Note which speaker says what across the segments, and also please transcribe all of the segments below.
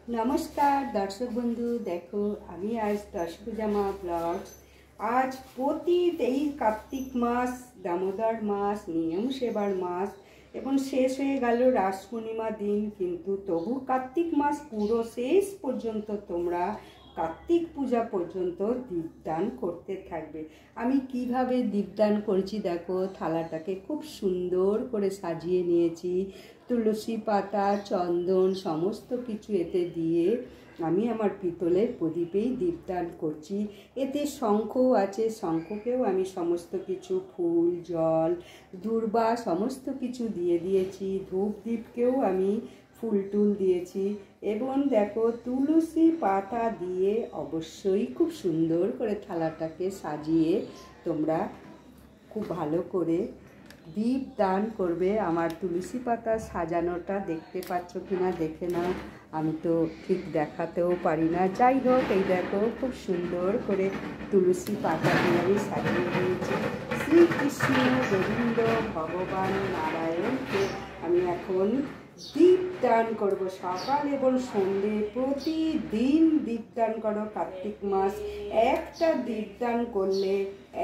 Speaker 1: नमस्कार दर्शक बंधु देखो আমি आज दशभुजामा ব্লগস आज প্রতি 23 কার্তিক মাস দামোদর মাস নিয়ম সেবার মাস এবং শেষ হয়ে গেল রাস পূর্ণিমা দিন কিন্তু তবু কার্তিক মাস পুরো শেষ পর্যন্ত তোমরা কার্তিক পূজা পর্যন্ত দীপদান করতে থাকবে। আমি কিভাবে দীপদান করেছি দেখো, থালাটাকে খুব সুন্দর করে সাজিয়ে নিয়েছি, তুলসী পাতা চন্দন সমস্ত কিছু এতে দিয়ে আমি আমার পিতলের প্রদীপেই দীপদান করছি। এতে শঙ্খও আছে, শঙ্খকেও আমি সমস্ত কিছু ফুল জল দূর্বা সমস্ত কিছু দিয়ে দিয়েছি, ধূপ দীপকেও আমি ফুল টুল দিয়েছি এবং দেখো তুলসী পাতা দিয়ে অবশ্যই খুব সুন্দর করে থালাটাকে সাজিয়ে তোমরা খুব ভালো করে দীপ দান করবে। আমার তুলসী পাতা সাজানোটা দেখতে পাচ্ছ কিনা দেখে নাও, আমি তো ঠিক দেখাতেও পারি না। যাই হোক, এই দেখো খুব সুন্দর করে তুলসী পাতা দিয়ে আমি সাজিয়ে দিয়েছি। শ্রীকৃষ্ণ গোবিন্দ ভগবান নারায়ণকে আমি এখন দীপদান করব। সকাল এবং সন্ধ্যে প্রতিদিন দীপদান করো। কার্তিক মাস একটা দীপদান করলে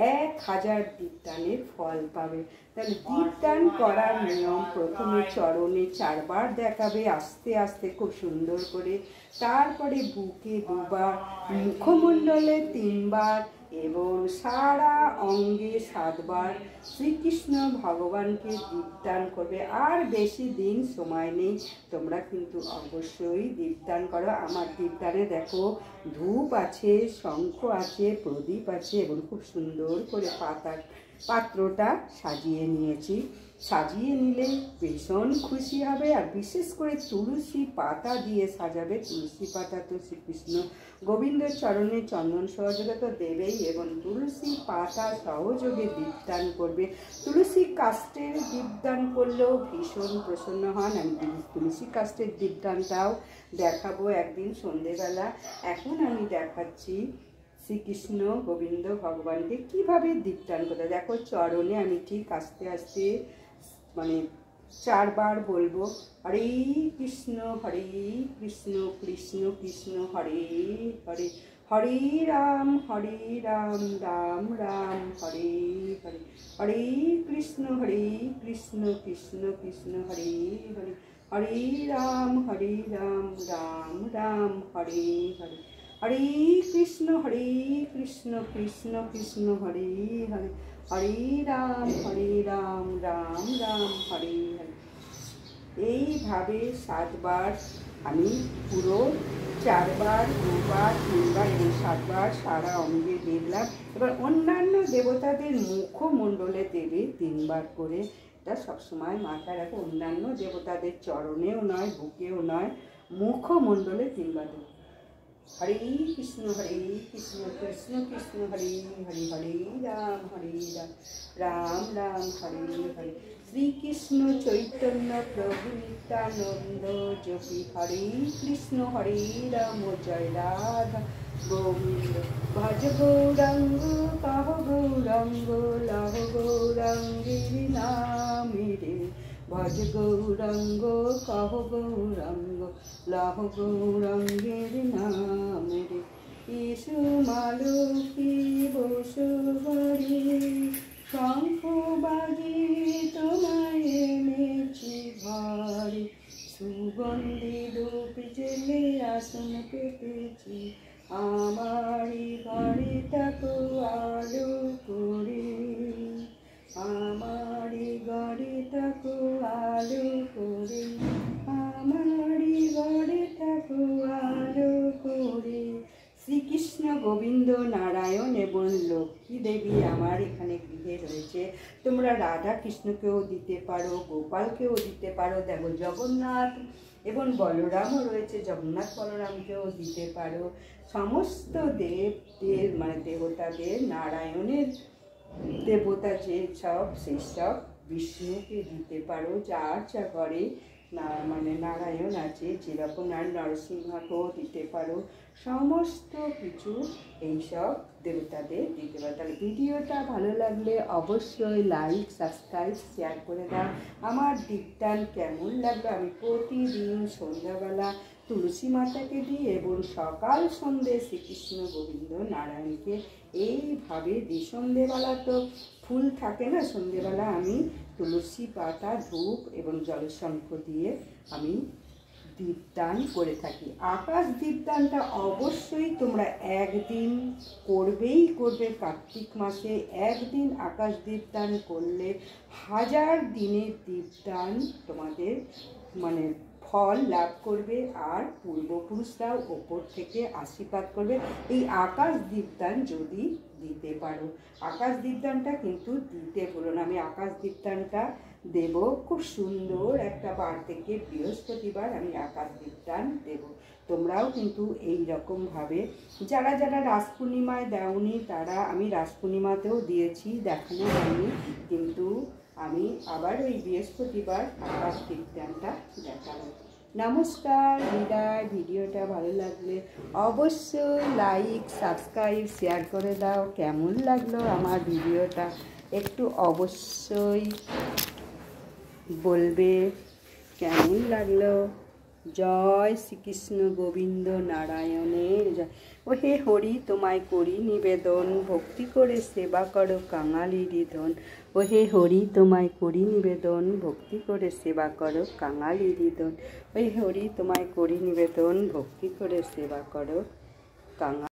Speaker 1: 1000 দীপদানের ফল পাবে। তাহলে দীপদান করার নিয়ম, প্রথমে চরণে 4 বার দেখাবে আস্তে আস্তে খুব সুন্দর করে, তারপরে বুকে 2 বার, মুখমণ্ডলে 3 বার এবং সারা অঙ্গে 7 বার শ্রীকৃষ্ণ ভগবানকে দীপদান করবে। আর বেশি দিন সময় নেই, তোমরা কিন্তু অবশ্যই দীপদান করো। আমার দীপদানে দেখো ধূপ আছে, শঙ্খ আছে, প্রদীপ আছে এবং খুব সুন্দর করে পাত্রটা সাজিয়ে নিয়েছি। সাজিয়ে নিলে ভীষণ খুশি হবে। আর বিশেষ করে তুলসী পাতা দিয়ে সাজাবে। তুলসী পাতা তো শ্রীকৃষ্ণ গোবিন্দের চরণে চন্দন সহযোগে তো দেবেই এবং তুলসী পাতা সহযোগে দীপদান করবে। তুলসী কাষ্ঠের দীপদান করলেও ভীষণ প্রসন্ন হন। আমি তুলসী কাষ্ঠের দীপদানটাও দেখাবো একদিন সন্ধেবেলা। এখন আমি দেখাচ্ছি শ্রীকৃষ্ণ গোবিন্দ ভগবানকে কিভাবে দীপদান করে। দেখো চরণে আমি ঠিক আস্তে আস্তে মানে 4 বার বলবো, হরে কৃষ্ণ কৃষ্ণ কৃষ্ণ হরে হরে, হরে রাম রাম রাম হরে হরে, হরে কৃষ্ণ কৃষ্ণ কৃষ্ণ হরে হরে, হরে রাম রাম রাম হরে হরে, হরে কৃষ্ণ কৃষ্ণ কৃষ্ণ হরে হরে, হরে রাম রাম রাম হরে হরে। এইভাবে 7 বার আমি পুরো 4 বার 2 বার 3 বার এবং 7 বার সারা অঙ্গে দেখলাম। এবার অন্যান্য দেবতাদের মুখমণ্ডলে দেবে 3 বার করে। এটা সবসময় মাথায় রাখো, অন্যান্য দেবতাদের চরণেও নয়, বুকেও নয়, মুখমণ্ডলে 3 বার দেবে। হরে কৃষ্ণ কৃষ্ণ কৃষ্ণ হরে হরে, হরে রাম রাম রাম হরে হরে, শ্রীকৃষ্ণ চৈতন্য প্রভু নিত্যানন্দ যোগী হরে কৃষ্ণ হরে রাম জয় রাধা গোবিন্দ, ভজ গৌরাঙ্গ কহ গৌরাঙ্গ লহ গৌরাঙ্গীর নামে রে, ভজ গৌরাঙ্গ কহ গৌরাঙ্গ লহ গৌরাঙ্গের নামে রে, ইসু মালকী বসু বাড়ি শঙ্খ বাজিয়ে তোমায় এনেছি ঘরে, সুগন্ধি ধূপ জেলে আসন পেতেছি, আমারই ঘরে থাকো আলো করে, আমারই ঘরে থাকো আলো করে, আমারই ঘরে থাকো আলো করে। শ্রীকৃষ্ণ গোবিন্দ নারায়ণ এবং লক্ষ্মী দেবী আমার এখানে গৃহে রয়েছে। তোমরা রাধা কৃষ্ণকেও দিতে পারো, গোপালকেও দিতে পারো। দেখো জগন্নাথ এবং বলরামও রয়েছে, জগন্নাথ বলরামকেও দিতে পারো। সমস্ত দেবদের মানে দেবতাদের, নারায়ণের দেবতা যে সব সেই সব বিষ্ণুকে দিতে পারো। যার যা ঘরে মানে নারায়ণ আছে, যেরকম আর নরসিংহকেও দিতে পারো। সমস্ত কিছু এইসব দেবতাদের দিতে পারো। তাহলে ভিডিওটা ভালো লাগলে অবশ্যই লাইক সাবস্ক্রাইব শেয়ার করে দাও। আমার দীপদান কেমন লাগলো আমি প্রতিদিন সন্ধ্যাবেলা তুলসী মাতাকে দিই এবং সকাল সন্ধে শ্রীকৃষ্ণ গোবিন্দ নারায়ণকে এইভাবে দিই। সন্ধেবেলা তো ফুল থাকে না, সন্ধেবেলা আমি তুলসী পাতা, ধূপ এবং জলশঙ্খ দিয়ে আমি দীপদান করে থাকি। আকাশ দীপদানটা অবশ্যই তোমরা একদিন করবে। কার্তিক মাসে একদিন আকাশ দীপদান করলে 1000 দিনের দীপদান তোমাদের মানে ফল লাভ করবে, আর পূর্বপুরুষরাও ওপর থেকে আশীর্বাদ করবে এই আকাশ দীপদান যদি দিতে পারো। আকাশ দীপদানটা কিন্তু দিতে ভুলো না। আমি আকাশ দীপদানটা দেব খুব সুন্দর একটা বার থেকে বৃহস্পতিবার আমি আকাশ দীপদান দেব। তোমরাও কিন্তু এই রকমভাবে যারা যারা রাস পূর্ণিমায় দেওনি তারা, আমি রাস পূর্ণিমাতেও দিয়েছি, দেখানো হয়নি, কিন্তু আমি আবার ওই বৃহস্পতিবার আকাশ দীপদানটা দেখাবো। নমস্কার, বিদায়। ভিডিওটা ভালো লাগলে অবশ্যই লাইক, সাবস্ক্রাইব, শেয়ার করে দাও। কেমন লাগলো আমার ভিডিওটা একটু অবশ্যই বলবে কেমন লাগলো। জয় শ্রীকৃষ্ণ গোবিন্দ নারায়ণের জয়। ও হে হরি তোমায় করি নিবেদন, ভক্তি করে সেবা করো কাঙালির ধন। ও হে হরি তোমায় করি নিবেদন, ভক্তি করে সেবা করো কাঙালির ধন। ও হে হরি তোমায় করি নিবেদন, ভক্তি করে সেবা করো কাঙাল।